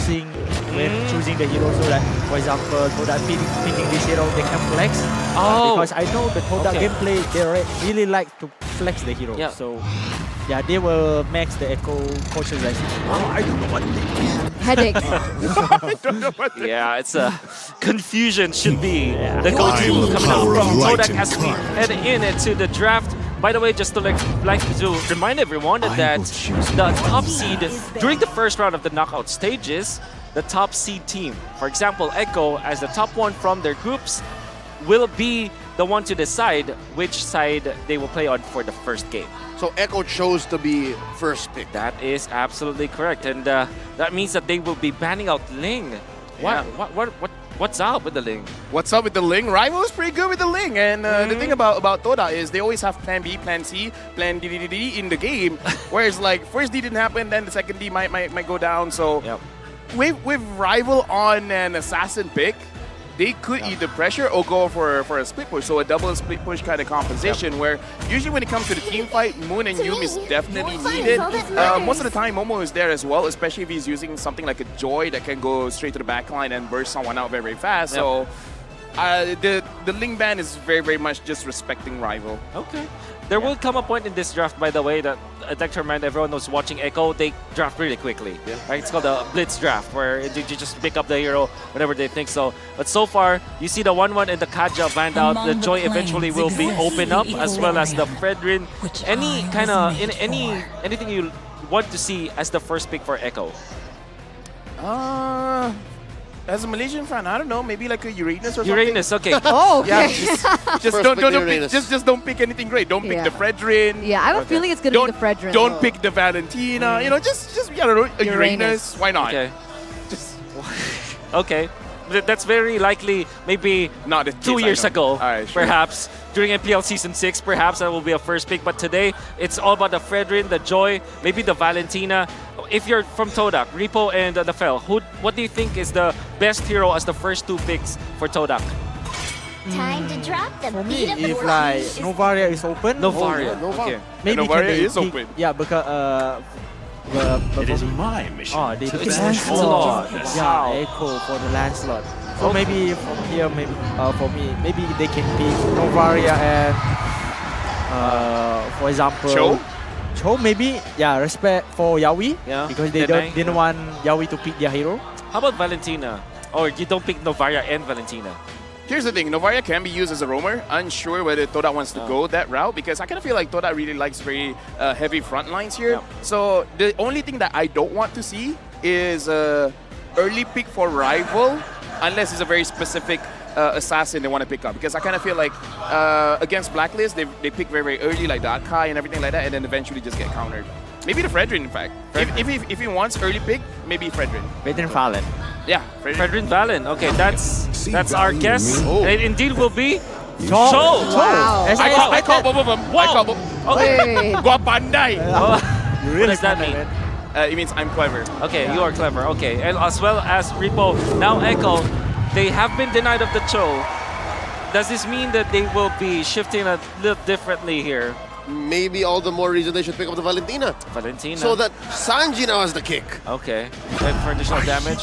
choosing the hero. So that, for example, TODAK picking this hero, they can flex. Oh. Because I know the TODAK gameplay, they really like to flex the hero. Yeah. So yeah, they will max the Echo coaches like, oh, I don't know what they Headache. I don't know what they Yeah, it's a confusion should be the I go-to will coming out power from light TODAK and as we crime. head into the draft. By the way, just to like to remind everyone I that will choose the top seed during the first round of the knockout stages, the top seed team, for example, Echo as the top one from their groups, will be the one to decide which side they will play on for the first game. So Echo chose to be first pick. That is absolutely correct, and that means that they will be banning out Ling. Yeah. What's up with the Ling? What's up with the Ling? Rival is pretty good with the Ling, and the thing about TODAK is they always have Plan B, Plan C, Plan D in the game. Whereas like first D didn't happen, then the second D might go down. So with Rival on an assassin pick, they could either pressure or go for a split push, so a double split push kind of composition where usually when it comes to the team fight, Moon and Yum is definitely needed. Most of the time Momo is there as well, especially if he's using something like a Joy that can go straight to the back line and burst someone out very fast. So the Ling ban is very much just respecting Rival. Okay. There will come a point in this draft, by the way, that I'd like to remind everyone who's watching Echo, they draft really quickly. Right? It's called a blitz draft, where you just pick up the hero whenever they think so. But so far, you see the 1-1 and the Kaja banned out. The Joy eventually will be opened up, as well as the Fredrin. Any kind of anything you want to see as the first pick for Echo? As a Malaysian fan, I don't know, maybe like a Uranus or Uranus, okay. Oh, okay. something. Just don't pick anything great. Don't pick the Fredrin. Yeah, I have a feeling it's going to be the Fredrin. Don't pick the Valentina. You know, just I don't know, a Uranus. Why not? Okay. Just Okay. That's very likely maybe not 2 years ago, Alright, sure. perhaps. During MPL Season 6, perhaps that will be a first pick. But today, it's all about the Fredrin, the Joy, maybe the Valentina. If you're from TODAK, Repo and the Fel, what do you think is the best hero as the first two picks for TODAK? Time to drop the For beat me, of the if like Novaria is open, Novaria. Nova. Okay. maybe Novaria can they is pick, open. Yeah, because It is my mission oh, they to pick banish Lancelot. darkness. yeah, Echo for the Lancelot. So maybe from here, maybe for me, maybe they can pick Novaria and for example, Cho maybe. Yeah, respect for Yaoi. Yeah. Because they Denai. didn't want Yaoi to pick their hero. How about Valentina? Or you don't pick Novaria and Valentina? Here's the thing, Novaria can be used as a roamer. Unsure whether TODAK wants to go that route because I kind of feel like TODAK really likes very heavy front lines here. Yeah. So the only thing that I don't want to see is early pick for Rival unless it's a very specific assassin they want to pick up. Because I kind of feel like against Blacklist, they pick very early like the Akai and everything like that and then eventually just get countered. Maybe the Fredrin, in fact. If he wants early pick, maybe Fredrin. Veteran Fallen. Yeah, Fredrin. Fredrin Valen. Okay, that's our value guess. in me. Oh. And it indeed will be Cho. Wow. As I call both of them. I call both. Okay. Wait. Gua pandai. What does that mean? It means I'm clever. Okay, you are clever. Okay, and as well as Repo, now Echo, they have been denied of the Cho. Does this mean that they will be shifting a little differently here? Maybe all the more reason they should pick up the Valentina. Valentina. So that Sanji now has the kick. Okay, and for additional damage,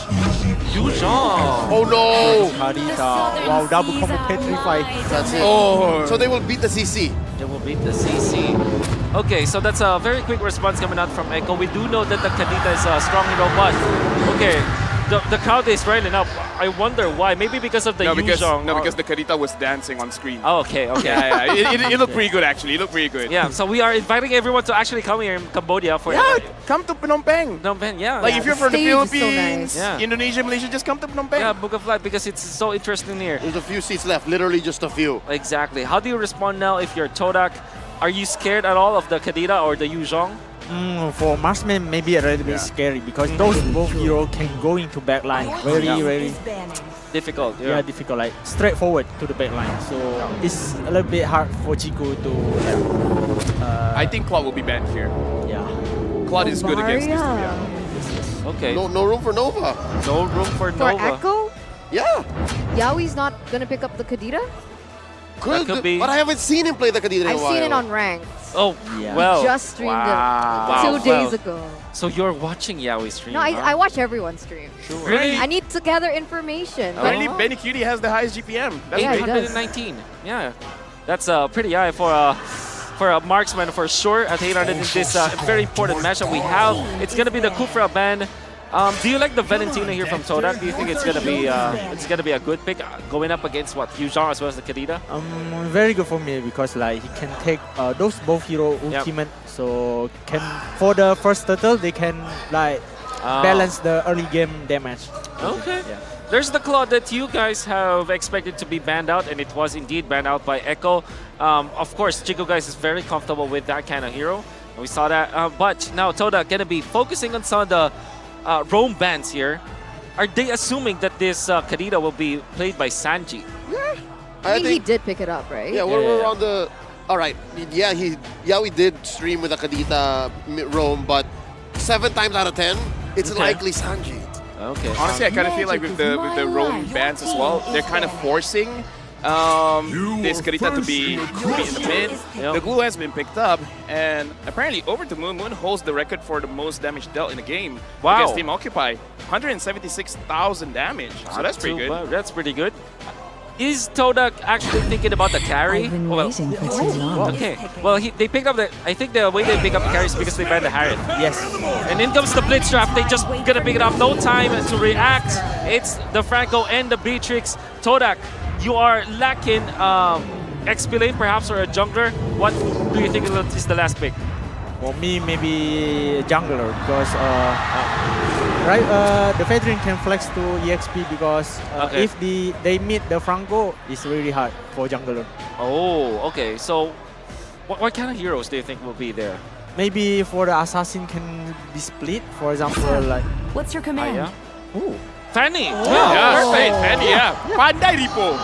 Yuzhong. Oh no! Kadita. Wow, double combo petrify. That's it. Oh. So they will beat the CC. They will beat the CC. Okay, so that's a very quick response coming out from Echo. We do know that the Kadita is a strong hero, but okay, the crowd is riling up. I wonder why. Maybe because of the Yuzhong. because the Kadita was dancing on screen. Oh, okay. Yeah. It looked pretty good actually. It looked pretty good. Yeah, so we are inviting everyone to actually come here in Cambodia for Yeah, come to Phnom Penh. Phnom Penh, yeah. Like if you're from the stage is so Philippines, nice. Yeah. Indonesia, Malaysia, just come to Phnom Penh. Yeah, book a flight because it's so interesting here. There's a few seats left, literally just a few. Exactly. How do you respond now if you're TODAK? Are you scared at all of the Kadita or the Yuzhong? For marksman, maybe a little bit scary because those both heroes can go into backline very Difficult. yeah, difficult, like straightforward to the backline. So it's a little bit hard for Chico to. I think Claude will be banned here. Yeah. Claude is good against this. Varia. Yeah. Okay. No room for Nova. No room for For Nova. Echo, Yeah. Yaoi's not going to pick up the Kadita? could be. But I haven't seen him play the Kadita in a I've while. seen it on ranked. Oh, Yeah. well. Just streamed Wow. it 2 days Well. ago. So you're watching Yaoi stream? No, huh? I watch everyone's stream. Really? I need to gather information. but- Apparently, Benny Cutie has the highest GPM. That's Yeah, he great. does. 819. Yeah, that's pretty high for a marksman for sure at 800 in this very important match that we have. It's gonna be the Kufra ban. Do you like the Valentina here from TODAK? Do you think it's gonna be a good pick going up against what Yuzhong as well as the Kadita? Very good for me because like he can take those both hero ultimate. So can for the first turtle they can like balance the early game damage. Okay. Yeah. There's the Claw that you guys have expected to be banned out, and it was indeed banned out by Echo. Of course, Chico guys is very comfortable with that kind of hero. And we saw that. But now TODAK gonna be focusing on some of the roam bans here. Are they assuming that this Kadita will be played by Sanji? I think he did pick it up, right? Yeah, we're on the. All right. Yeah, we did stream with a Kadita roam, but 7 times out of 10, it's likely Sanji. Okay. Honestly, I kind of feel like with the roam bans as well, they're kind of forcing this Kadita to be in the mid. Yep. The glue has been picked up, and apparently over to Moon. Moon holds the record for the most damage dealt in a game against Team Occupy. 176,000 damage. So that's pretty good. That's pretty good. Is TODAK actually thinking about the carry? I've been Well, waiting for too long. okay. Well, they picked up the. I think the way they pick up the carry is because they banned the Harriet. Yes. And in comes the Blitz draft. They just gonna pick it up. No time to react. It's the Franco and the Beatrix. TODAK, you are lacking XP lane perhaps or a jungler. What do you think is the last pick? For me, maybe jungler because the veteran can flex to EXP because if they meet the Franco, it's really hard for jungler. Oh, okay. So, what kind of heroes do you think will be there? Maybe for the assassin can be split. For example, like What's your command? Yeah. ooh, Fanny. Yeah, perfect. And yeah, Pandai Ripo.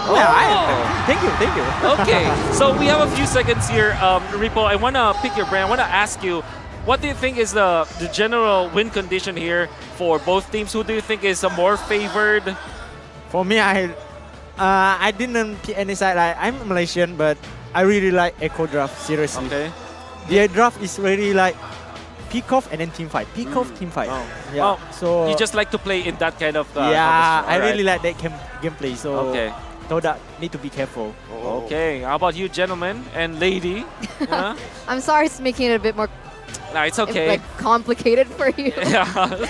thank you. Okay, so we have a few seconds here. Ripo, I want to pick your brain. I want to ask you, what do you think is the general win condition here for both teams? Who do you think is more favored? For me, I didn't pick any side. I'm Malaysian, but I really like Echo Draft. Seriously, Okay. the draft is really like pick off and then team fight. Pick off, team fight. Oh. Yeah. Well, so You just like to play in that kind of yeah, I Alright. really like that gameplay. So Okay. TODAK need to be careful. Okay, how about you, gentlemen and lady? Yeah? I'm sorry it's making it a bit more Nah, it's okay. like complicated for you. Yeah,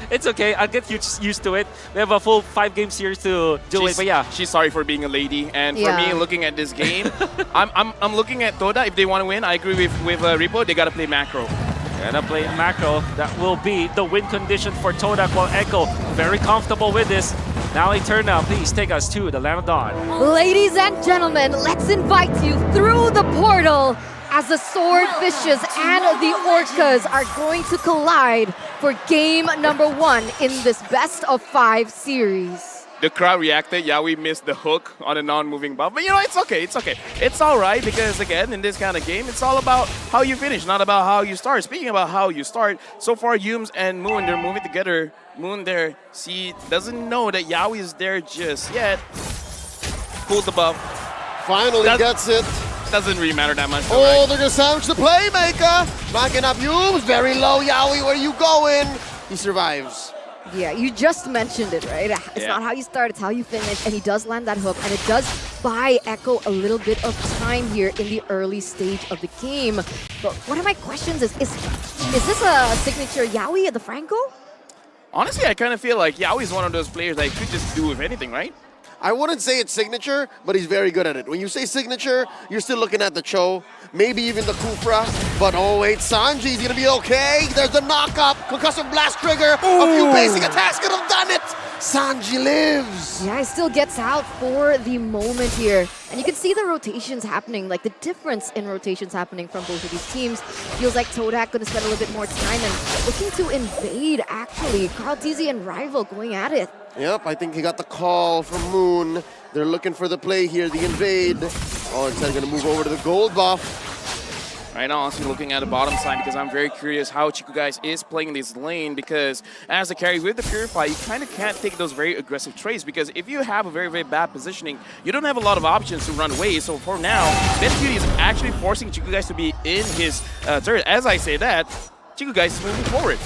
it's okay. I'll get used to it. We have a full 5-game series to do it, but yeah. She's sorry for being a lady, and for Yeah. me, looking at this game, I'm looking at TODAK. If they want to win, I agree with Ripo. They gotta play macro. Gonna play macro. That will be the win condition for TODAK, while Echo very comfortable with this. Now Eterna, please take us to the Land of Dawn. Ladies and gentlemen, let's invite you through the portal as the Swordfishes and the Orcas are going to collide for game number 1 in this best of 5 series. The crowd reacted. Yeah, we missed the hook on a non-moving buff. But you know, it's okay. It's okay. It's all right because, again, in this kind of game, it's all about how you finish, not about how you start. Speaking about how you start, so far, Yums and Moon, they're moving together. Moon there, doesn't know that Yaoi is there just yet. Pulls the buff. Finally gets it. Doesn't really matter that much. Oh, right? they're gonna sandwich the playmaker. Backing up Yums. Very low, Yaoi. Where you going? He survives. Yeah, you just mentioned it, right? It's Yeah. not how you start, it's how you finish. And he does land that hook, and it does buy Echo a little bit of time here in the early stage of the game. But one of my questions is this a signature Yaoi at the Franco? Honestly, I kind of feel like Yaoi's one of those players that he could just do with anything, right? I wouldn't say it's signature, but he's very good at it. When you say signature, you're still looking at the Cho, maybe even the Kufra. But oh wait, Sanji's gonna be okay. There's the knock-up, concussive blast trigger. A few basic attacks could have done it. Sanji lives. Yeah, he still gets out for the moment here. And you can see the rotations happening, like the difference in rotations happening from both of these teams. Feels like TODAK gonna spend a little bit more time and looking to invade, actually. Carl TZ and Rival going at it. Yep, I think he got the call from Moon. They're looking for the play here, the invade. Oh, instead gonna move over to the gold buff. Right now, honestly, looking at the bottom side because I'm very curious how Chico Guys is playing this lane because as a carry with the Purify, you kind of can't take those very aggressive trades because if you have a very, very bad positioning, you don't have a lot of options to run away. So for now, Beauty is actually forcing Chico Guys to be in his turret. As I say that, Chico Guys is moving forward.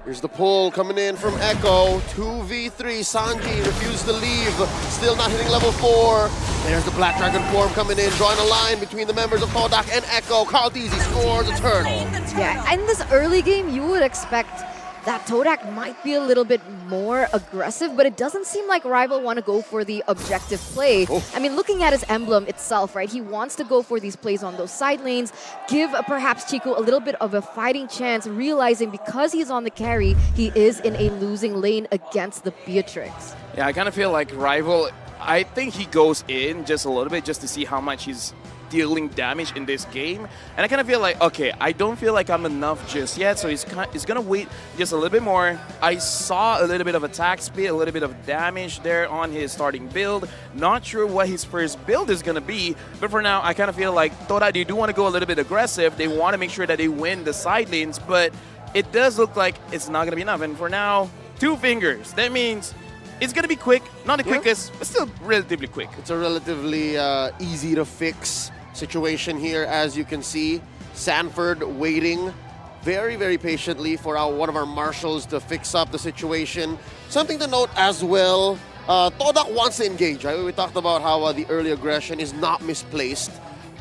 Here's the pull coming in from Echo. 2v3. Sanji refused to leave. Still not hitting level 4. There's the Black Dragon form coming in, drawing a line between the members of TODAK and Echo. Karlteezy scores a turtle. Yeah, in this early game, you would expect that TODAK might be a little bit more aggressive, but it doesn't seem like Rival want to go for the objective play. Oh. I mean, looking at his emblem itself, right, he wants to go for these plays on those side lanes, give perhaps Chico a little bit of a fighting chance, realizing because he's on the carry, he is in a losing lane against the Beatrix. Yeah, I kind of feel like Rival, I think he goes in just a little bit just to see how much he's dealing damage in this game. And I kind of feel like, okay, I don't feel like I'm enough just yet, so he's going to wait just a little bit more. I saw a little bit of attack speed, a little bit of damage there on his starting build. Not sure what his first build is going to be, but for now, I kind of feel like TODAK, they do want to go a little bit aggressive. They want to make sure that they win the side lanes, but it does look like it's not going to be enough. And for now, 2 fingers. That means it's going to be quick, not the quickest, but still relatively quick. It's a relatively easy to fix situation here, as you can see. Sanford waiting very, very patiently for one of our marshals to fix up the situation. Something to note as well, TODAK wants to engage, right? We talked about how the early aggression is not misplaced,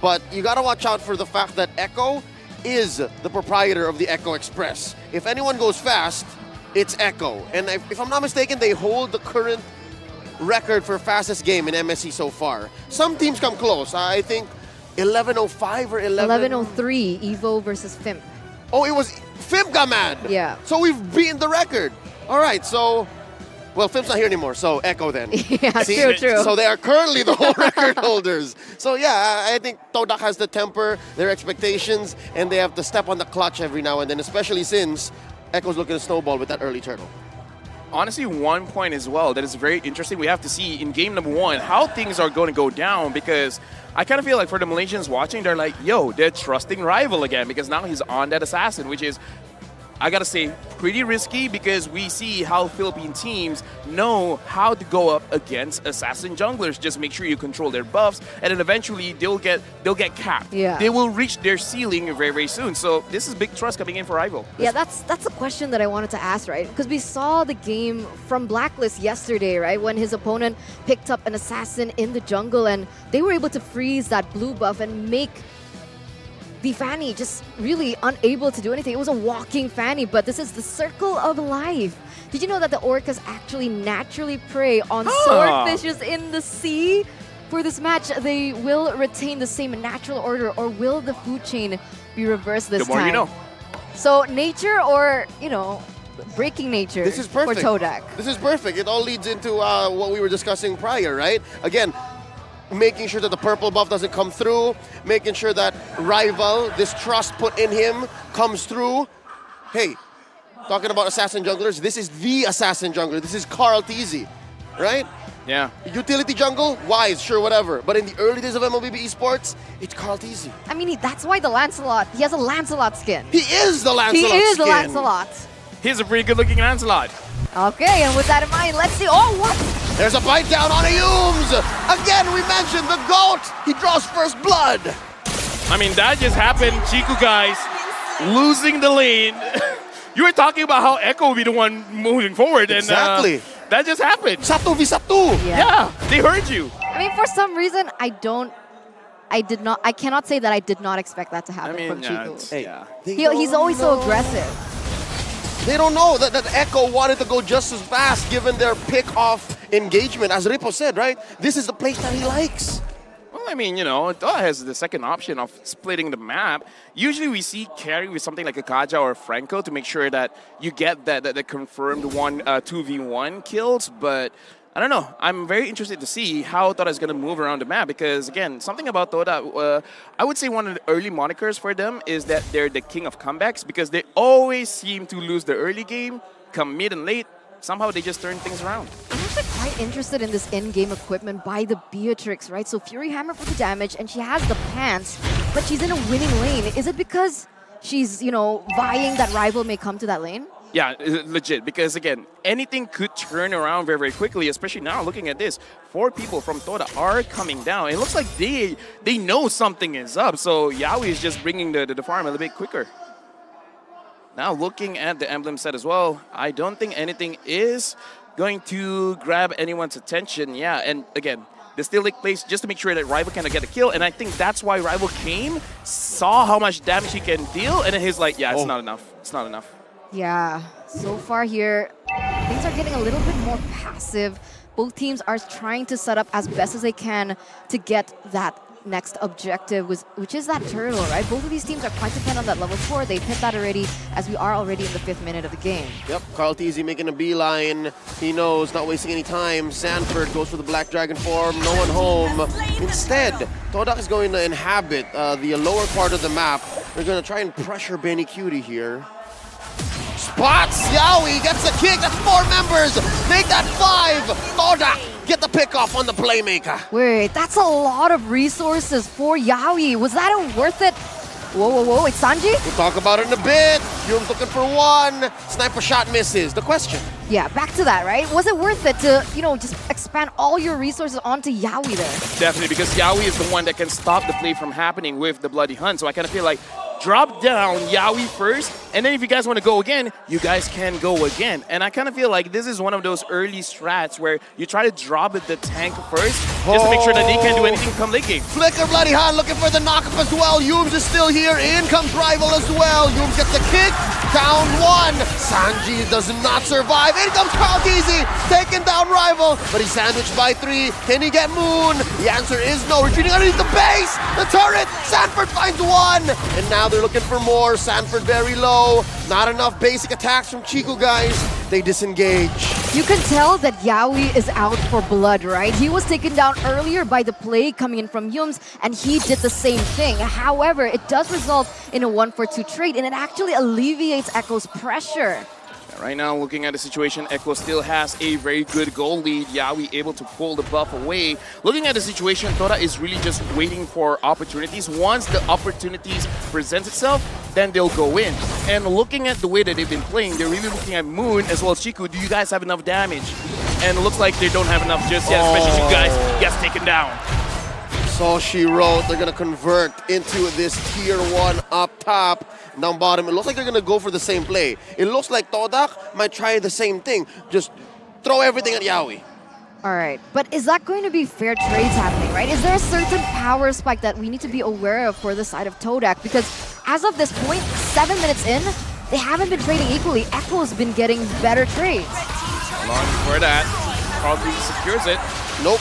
but you got to watch out for the fact that Echo is the proprietor of the Echo Express. If anyone goes fast, it's Echo. And if I'm not mistaken, they hold the current record for fastest game in MSC so far. Some teams come close. I think 11:05 or 11:03, Evo versus Fimp. Oh, it was Fimp got mad. Yeah. So we've beaten the record. All right, so, well, Fimp's not here anymore, so Echo then. Yeah, See? true. So they are currently the whole record holders. So yeah, I think TODAK has to temper their expectations and they have to step on the clutch every now and then, especially since Echo's looking to snowball with that early turtle. Honestly, one point as well that is very interesting. We have to see in game number 1 how things are going to go down because I kind of feel like for the Malaysians watching, they're like, yo, they're trusting Rival again because now he's on that assassin, which is, I gotta say, pretty risky because we see how Philippine teams know how to go up against assassin junglers. Just make sure you control their buffs, and then eventually they'll get capped. Yeah. They will reach their ceiling very, very soon. So this is big trust coming in for Rival. Yeah, that's a question that I wanted to ask, right? Because we saw the game from Blacklist yesterday, right? When his opponent picked up an assassin in the jungle and they were able to freeze that blue buff and make the Fanny just really unable to do anything. It was a walking Fanny, but this is the circle of life. Did you know that the orcas actually naturally prey on swordfishes in the sea? For this match, they will retain the same natural order, or will the food chain be reversed this time? The more you know. So nature or, breaking nature This is perfect. for TODAK. This is perfect. It all leads into what we were discussing prior, right? Again, making sure that the purple buff doesn't come through, making sure that Rival, this trust put in him, comes through. Hey, talking about assassin junglers, this is the assassin jungler. This is Karlteezy, right? Yeah. Utility jungle, wise, sure, whatever. But in the early days of MLBB esports, it's Karlteezy. I mean, that's why the Lancelot, he has a Lancelot skin. He is the Lancelot He is the skin. Lancelot. He's a pretty good-looking Lancelot. Okay, and with that in mind, let's see. Oh, what? There's a bite down on Ayooms. Again, we mentioned the GOAT. He draws first blood. I mean, that just happened, Chico Guys, losing the lane. You were talking about how Echo will be the one moving forward. Exactly. And that just happened. Satu v Satu. Yeah, they heard you. I mean, for some reason, I cannot say that I did not expect that to happen from Chico. He's always so aggressive. They don't know that Echo wanted to go just as fast given their pick-off engagement. As Ripo said, right? This is the place that he likes. Well, I mean, TODAK has the second option of splitting the map. Usually we see carry with something like a Kaja or a Franco to make sure that you get that confirmed 2v1 kills, but I don't know. I'm very interested to see how TODAK is going to move around the map because, again, something about TODAK, I would say one of the early monikers for them is that they're the king of comebacks because they always seem to lose the early game, come mid and late. Somehow they just turn things around. actually quite interested in this in-game equipment by the Beatrix, right? So Fury Hammer for the damage, and she has the pants, but she's in a winning lane. Is it because she's, you know, vying that rival may come to that lane? Yeah, legit, because again, anything could turn around very, very quickly, especially now looking at this. 4 people from TODAK are coming down. It looks like they know something is up, so Yaoi is just bringing the farm a little bit quicker. Now looking at the emblem set as well, I don't think anything is going to grab anyone's attention. Yeah, and again, the steal take place just to make sure that Rival can get a kill, and I think that's why Rival came, saw how much damage he can deal, and then he's like, yeah, it's not enough. It's not enough. Yeah, so far here, things are getting a little bit more passive. Both teams are trying to set up as best as they can to get that next objective, which is that turtle, right? Both of these teams are quite dependent on that level 4. They've hit that already, as we are already in the 5th minute of the game. Yep, Carl Teasy making a beeline. He knows, not wasting any time. Sanford goes for the Black Dragon form, no one home. Instead, TODAK is going to inhabit the lower part of the map. They're going to try and pressure Benny Cutie here. Spots! Yaoi gets the kick. That's 4 members. Make that 5. TODAK get the pick off on the playmaker. Wait, that's a lot of resources for Yaoi. Was that worth it? Whoa, whoa, whoa, it's Sanji? We'll talk about it in a bit. Yum's looking for 1. Sniper shot misses. The question. Yeah, back to that, right? Was it worth it to, you know, just expand all your resources onto Yaoi there? Definitely, because Yaoi is the one that can stop the play from happening with the Bloody Hunt. So I kind of feel like drop down Yaoi first, and then if you guys want to go again, you guys can go again. And I kind of feel like this is one of those early strats where you try to drop the tank first, just to make sure that they can't do anything come late game. Flicker Bloody Hunt looking for the knockup as well. Yums is still here. In comes Rival as well. Yums gets the kick. Down 1. Sanji does not survive. In comes Carl Teasy, taking down Rival, but he's sandwiched by 3. Can he get Moon? The answer is no. Retreating underneath the base. The turret. Sanford finds 1. And now they're looking for more. Sanford very low. Not enough basic attacks from Chico, guys. They disengage. You can tell that Yaoi is out for blood, right? He was taken down earlier by the play coming in from Yums, and he did the same thing. However, it does result in a 1-for-2 trade, and it actually alleviates Echo's pressure. Right now, looking at the situation, Echo still has a very good goal lead. Yaoi able to pull the buff away. Looking at the situation, TODAK is really just waiting for opportunities. Once the opportunities present itself, then they'll go in. And looking at the way that they've been playing, they're really looking at Moon as well as Chiku. Do you guys have enough damage? And it looks like they don't have enough just yet, especially if you guys gets taken down. So she wrote, they're going to convert into this tier 1 up top. Down bottom, it looks like they're going to go for the same play. It looks like TODAK might try the same thing. Just throw everything at Yaoi. All right, but is that going to be fair trades happening, right? Is there a certain power spike that we need to be aware of for the side of TODAK? Because as of this point, 7 minutes in, they haven't been trading equally. Echo's been getting better trades. Long for that. Probably secures it. Nope.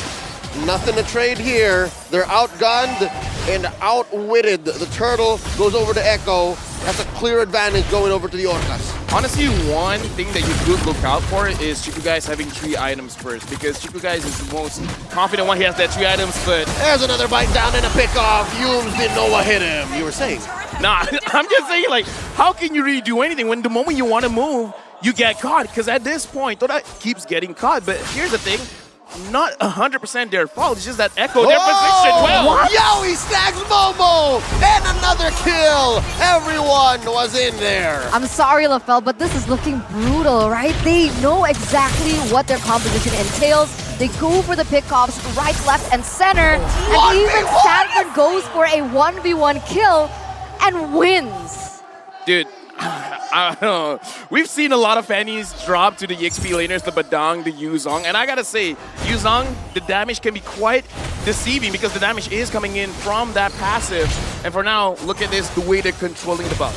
Nothing to trade here. They're outgunned and outwitted. The turtle goes over to Echo. That's a clear advantage going over to the Orcas. Honestly, one thing that you could look out for is Chiku Guys having 3 items first, because Chiku Guys is the most confident one. He has that 3 items, but... There's another bite down and a pickoff. Yums didn't know what hit him. You were saying? Nah, I'm just saying, like, how can you really do anything when the moment you want to move, you get caught? Because at this point, TODAK keeps getting caught. But here's the thing. Not 100% their fault. It's just that Echo, their position well. Yaoi snags Momo! And another kill! Everyone was in there. I'm sorry, LaFell, but this is looking brutal, right? They know exactly what their composition entails. They go for the pickoffs right, left, and center. And even Sanford goes for a 1v1 kill and wins. Dude, I don't know. We've seen a lot of fannies drop to the EXP laners, the Badang, the Yuzong, and I gotta say, Yuzong, the damage can be quite deceiving because the damage is coming in from that passive. And for now, look at this, the way they're controlling the buff.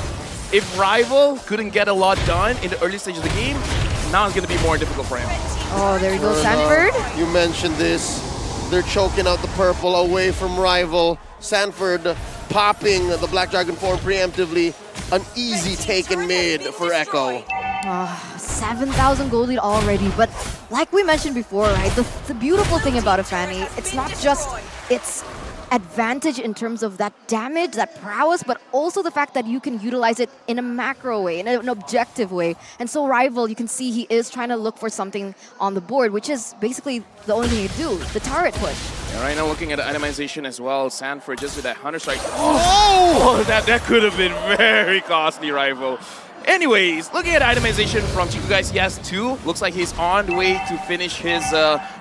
If Rival couldn't get a lot done in the early stage of the game, now it's gonna be more difficult for him. Oh, there you go, Sanford. You mentioned this. They're choking out the purple away from Rival. Sanford popping the Black Dragon form preemptively. An easy take in mid for Echo. 7,000 gold lead already, but like we mentioned before, right, the beautiful thing about a Fanny, it's not just its advantage in terms of that damage, that prowess, but also the fact that you can utilize it in a macro way, in an objective way. And so Rival, you can see he is trying to look for something on the board, which is basically the only thing you do, the turret push. Yeah, right now looking at the itemization as well, Sanford just with that Hunter Strike. Oh, that could have been very costly, Rival. Anyways, looking at itemization from Chico Guys, he has 2. Looks like he's on the way to finish his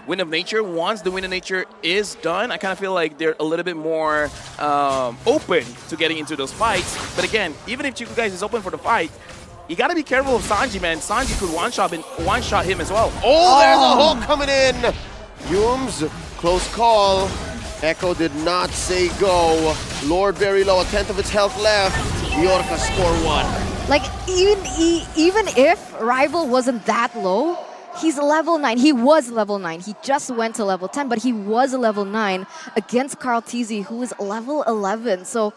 Wind of Nature. Once the Wind of Nature is done, I kind of feel like they're a little bit more open to getting into those fights. But again, even if Chico Guys is open for the fight, you gotta be careful of Sanji, man. Sanji could one-shot him as well. Oh, there's a hook coming in. Yumes, close call. Echo did not say go. Lord very low, 1/10 of its health left. Yorka score 1. Like, even if Rival wasn't that low, he's level 9. He was level 9. He just went to level 10, but he was level 9 against Carl TZ, who is level 11. So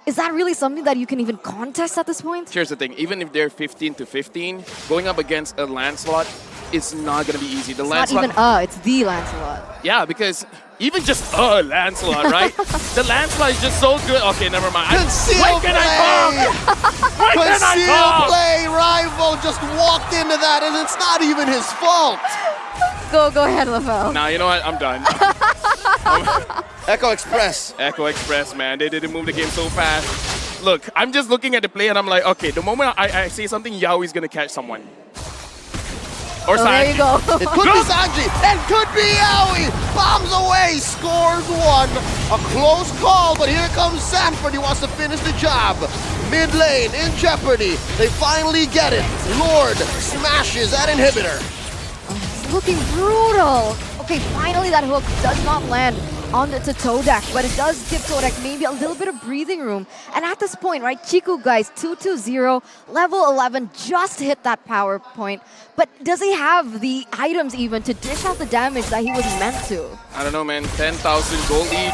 is that really something that you can even contest at this point? Here's the thing, even if they're 15 to 15, going up against a Lancelot, it's not gonna be easy. The Lancelot, not even it's the Lancelot. Yeah, because even just Lancelot, right? The Lancelot is just so good. Okay, never mind. Conceal When can play! I talk? When can I Conceal talk? play! Rival just walked into that, and it's not even his fault. Go ahead, Lafel. Nah, you know what? I'm done. Echo Express. Echo Express, man. They didn't move the game so fast. Look, I'm just looking at the play and I'm like, okay, the moment I say something, Yaoi's gonna catch someone. Or Oh, there you go. It could be Sanji. It could be Yaoi. Bombs away. Scores 1. A close call, but here comes Sanford. He wants to finish the job. Mid lane in jeopardy. They finally get it. Lord smashes that inhibitor. It's looking brutal. Okay, finally that hook does not land onto TODAK, but it does give TODAK maybe a little bit of breathing room. And at this point, right, Chico Guys 2-0, level 11, just hit that power point. But does he have the items even to dish out the damage that he was meant to? I don't know, man. 10,000 gold lead.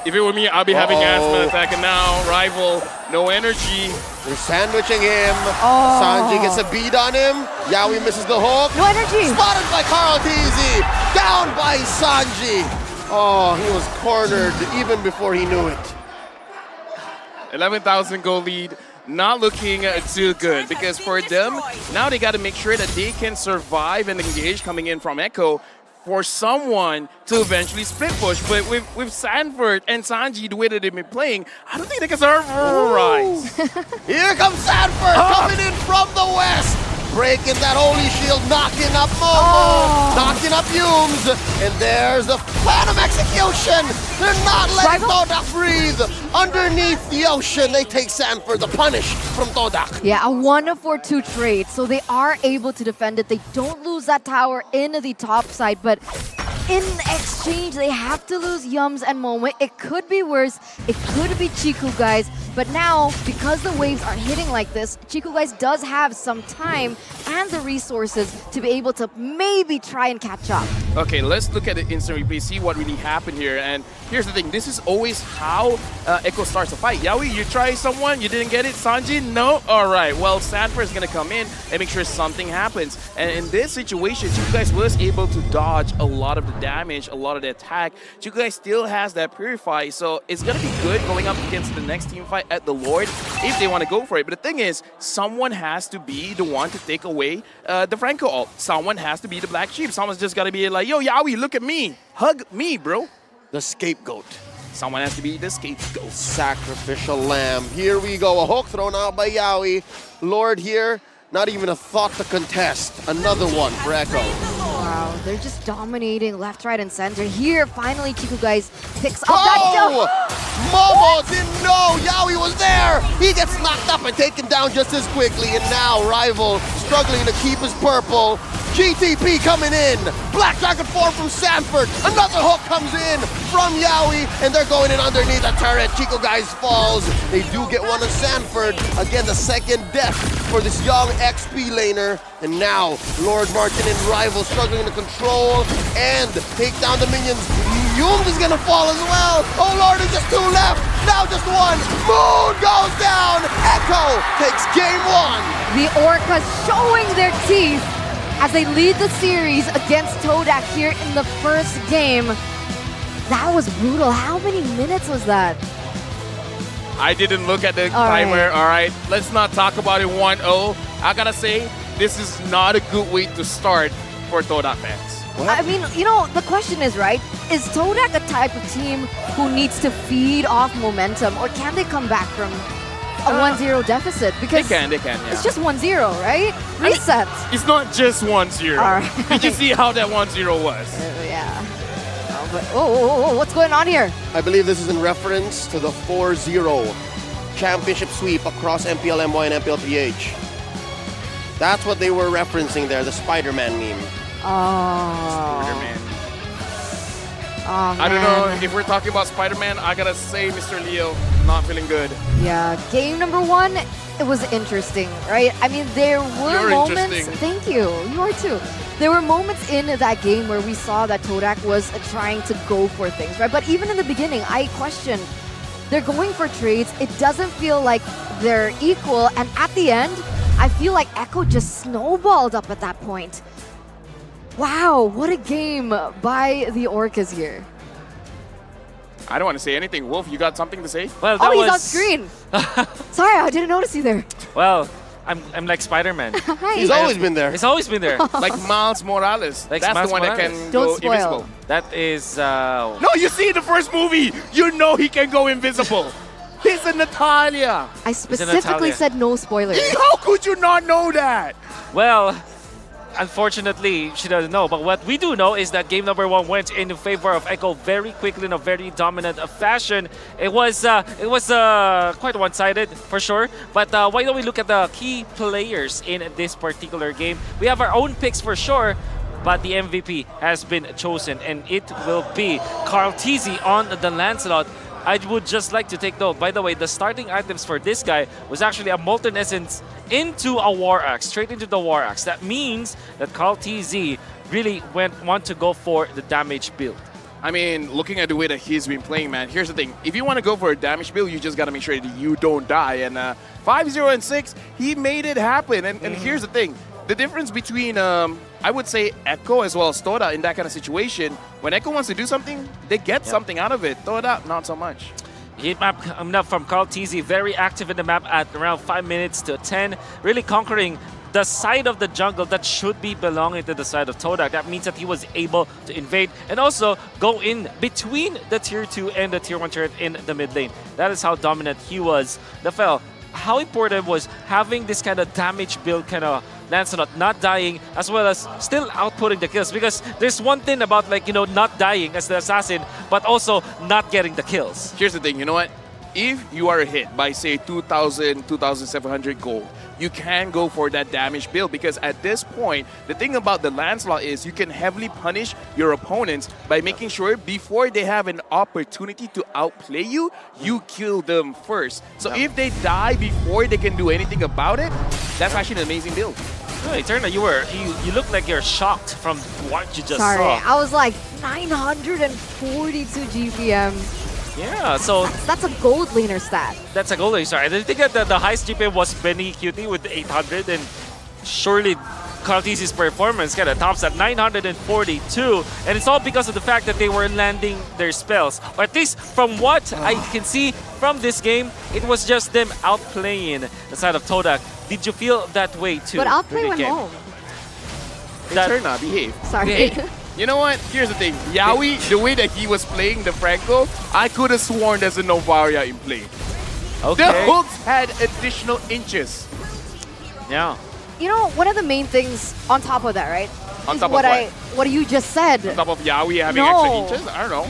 If it were me, I'll be having Aspen attacking now. Rival, no energy. They're sandwiching him. Sanji gets a beat on him. Yaoi misses the hook. No energy. Spotted by Carl TZ. Down by Sanji. Oh, he was cornered even before he knew it. 11,000 gold lead. Not looking too good because for them, now they got to make sure that they can survive and engage coming in from Echo for someone to eventually split push. But with Sanford and Sanji, the way that they've been playing, I don't think they can survive. Here comes Sanford coming in from the west. Breaking that holy shield, knocking up Momo, knocking up Yumes, and there's the Phantom Execution. They're not letting TODAK breathe. Underneath the ocean, they take Sanford, the punish from TODAK. Yeah, a 1-4-2 trade, so they are able to defend it. They don't lose that tower in the top side, but in exchange, they have to lose Yums and Momo. It could be worse. It could be Chico Guys. But now, because the waves are hitting like this, Chico Guys does have some time and the resources to be able to maybe try and catch up. Okay, let's look at the instant replay, see what really happened here. And here's the thing, this is always how Echo starts a fight. Yaoi, you try someone, you didn't get it. Sanji, no? All right, well, Sanford is going to come in and make sure something happens. And in this situation, Chico Guys was able to dodge a lot of the damage, a lot of the attack. Chico Guys still has that Purify, so it's going to be good going up against the next team fight at the Lord if they want to go for it. But the thing is, someone has to be the one to take away the Franco ult. Someone has to be the black sheep. Someone's just got to be like, yo, Yaoi, look at me. Hug me, bro. The scapegoat. Someone has to be the scapegoat. Sacrificial lamb. Here we go. A hook thrown out by Yaoi. Lord here, not even a thought to contest. Another one for Echo. Wow, they're just dominating left, right, and center. Here, finally, Chico Guys picks up that kill. Momo didn't know Yaoi was there. He gets knocked up and taken down just as quickly. And now Rival struggling to keep his purple. GTP coming in. Black Dragon form from Sanford. Another hook comes in from Yaoi. And they're going in underneath the turret. Chico Guys falls. They do get one of Sanford. Again, the second death for this young XP laner. And now Lord Martin and Rival struggling to control and take down the minions. Yumes is gonna fall as well. Oh Lord, there's just 2 left. Now just 1. Moon goes down. Echo takes game 1. The Orcas showing their teeth as they lead the series against TODAK here in the first game. That was brutal. How many minutes was that? I didn't look at the All timer. right. All right, let's not talk about it 1-0. I gotta say, this is not a good way to start for TODAK fans. I mean, you know, the question is, right, is TODAK a type of team who needs to feed off momentum, or can they come back from a 1-0 deficit? Because They can, yeah. it's just 1-0, right? Reset. It's not just 1-0. All right. Did you see how that 1-0 was? Yeah. But, oh, what's going on here? I believe this is in reference to the 4-0 championship sweep across MPL MY and MPL PH. That's what they were referencing there, the Spider-Man meme. Oh. Spider-Man. Oh, I don't know, man. if we're talking about Spider-Man, I gotta say, Mr. Leo, not feeling good. Yeah, game number 1, it was interesting, right? I mean, there were You're moments. interesting. Thank you. You are too. There were moments in that game where we saw that TODAK was trying to go for things, right? But even in the beginning, I questioned. They're going for trades. It doesn't feel like they're equal. And at the end, I feel like Echo just snowballed up at that point. Wow, what a game by the Orcas here. I don't want to say anything. Wolf, you got something to say? Well, that Oh, he's was on screen. Sorry, I didn't notice you there. Well, I'm like Spider-Man. Hi. He's always been there. It's always been there. Like Miles Morales. Like That's Miles the one that Morales. can Don't go spoil. invisible. That is No, you see in the first movie, you know he can go invisible. He's a Natalia. I specifically Natalia. said no spoilers. How could you not know that? well. Unfortunately, she doesn't know. But what we do know is that game number 1 went in favor of Echo very quickly in a very dominant fashion. It was quite one-sided for sure. But why don't we look at the key players in this particular game? We have our own picks for sure. But the MVP has been chosen, and it will be Carl Teasy on the Lancelot. I would just like to take note, by the way, the starting items for this guy was actually a Molten Essence into a War Axe, straight into the War Axe. That means that Carl TZ really want to go for the damage build. I mean, looking at the way that he's been playing, man, here's the thing. If you want to go for a damage build, you just got to make sure that you don't die. And 5-0 and 6, he made it happen. And here's the thing. The difference between, I would say, Echo as well as TODAK in that kind of situation, when Echo wants to do something, they get something out of it. TODAK, not so much. Heat map coming up from Carl TZ, very active in the map at around 5 minutes to 10, really conquering the side of the jungle that should be belonging to the side of TODAK. That means that he was able to invade and also go in between the tier 2 and the tier 1 turret in the mid lane. That is how dominant he was. Nafel, how important was having this kind of damage build kind of Lancelot not dying as well as still outputting the kills? Because there's one thing about, like, you know, not dying as the assassin, but also not getting the kills. Here's the thing, you know what? If you are hit by, say, 2,000, 2,700 gold, you can go for that damage build, because at this point, the thing about the Lancelot is you can heavily punish your opponents by making sure before they have an opportunity to outplay you, you kill them first. So if they die before they can do anything about it, that's actually an amazing build. Oh, Eterna, you look like you're shocked from what you just Sorry, saw. I was like 942 GPM. Yeah, so That's a gold laner stat. that's a goal. Sorry, I think that the highest GPM was Benny Cutie with 800, and surely Carl-TZ's performance kind of tops at 942, and it's all because of the fact that they were landing their spells. Or at least from what I can see from this game, it was just them outplaying the side of TODAK. Did you feel that way too? But Outplay through the went game? home. That- Eterna, behave. Sorry. Yeah. You know what? Here's the thing. Yaoi, the way that he was playing the Franco, I could have sworn there's a Novaria in play. Okay. The hooks had additional inches. Yeah. You know, one of the main things on top of that, right? On is top of what what? what you just said. On top of Yaoi having No. extra inches? I don't know.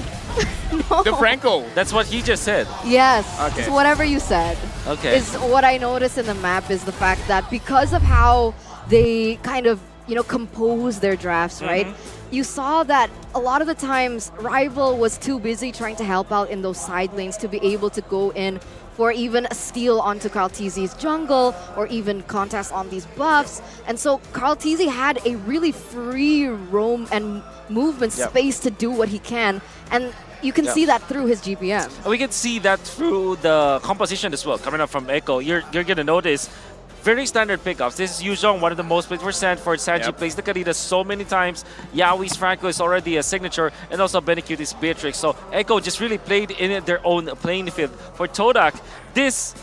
No. The Franco. That's what he just said. Yes. Okay. It's whatever you said. Okay. Is what I noticed in the map is the fact that because of how they kind of, you know, compose their drafts, right? You saw that a lot of the times Rival was too busy trying to help out in those side lanes to be able to go in for even a steal onto Carl TZ's jungle or even contest on these buffs. And so Carl TZ had a really free roam and movement space to do what he can. And you can see that through his GPM. We can see that through the composition as well, coming up from Echo. You're gonna notice very standard pickups. This is Yuzhong, one of the most played for Sanford. Sanji plays the Karita so many times. Yaoi's Franco is already a signature, and also Benecute is Beatrix. So Echo just really played in their own playing field. For TODAK, this,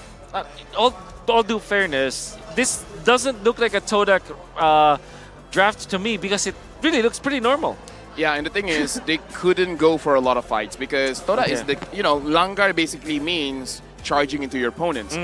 all due fairness, this doesn't look like a TODAK draft to me because it really looks pretty normal. Yeah, and the thing is, they couldn't go for a lot of fights because TODAK is the, Langar basically means charging into your opponents.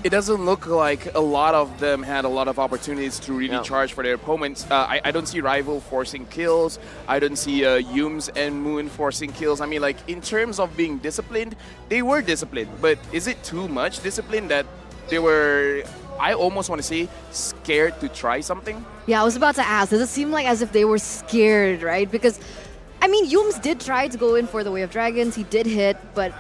It doesn't look like a lot of them had a lot of opportunities to really charge for their opponents. I don't see Rival forcing kills. I don't see Yums and Moon forcing kills. I mean, like, in terms of being disciplined, they were disciplined. But is it too much discipline that they were, I almost want to say, scared to try something? Yeah, I was about to ask, does it seem like as if they were scared, right? Because, I mean, Yums did try to go in for the Way of Dragons. He did hit, but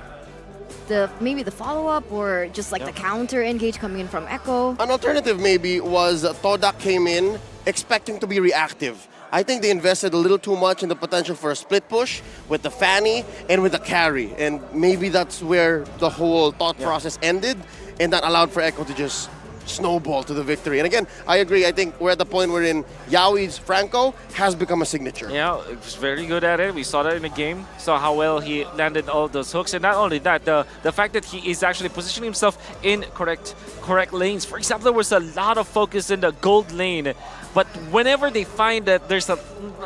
maybe the follow-up or just like the counter engage coming in from Echo. An alternative maybe was TODAK came in expecting to be reactive. I think they invested a little too much in the potential for a split push with the Fanny and with the carry. And maybe that's where the whole thought process ended, and that allowed for Echo to just snowball to the victory. And again, I agree. I think we're at the point wherein Yaoi's Franco has become a signature. Yeah, he was very good at it. We saw that in the game. Saw how well he landed all those hooks. And not only that, the fact that he is actually positioning himself in correct lanes. For example, there was a lot of focus in the gold lane. But whenever they find that there's a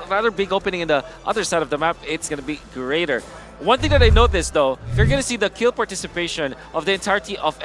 rather big opening in the other side of the map, it's going to be greater. One thing that I noticed, though, you're going to see the kill participation of the entirety of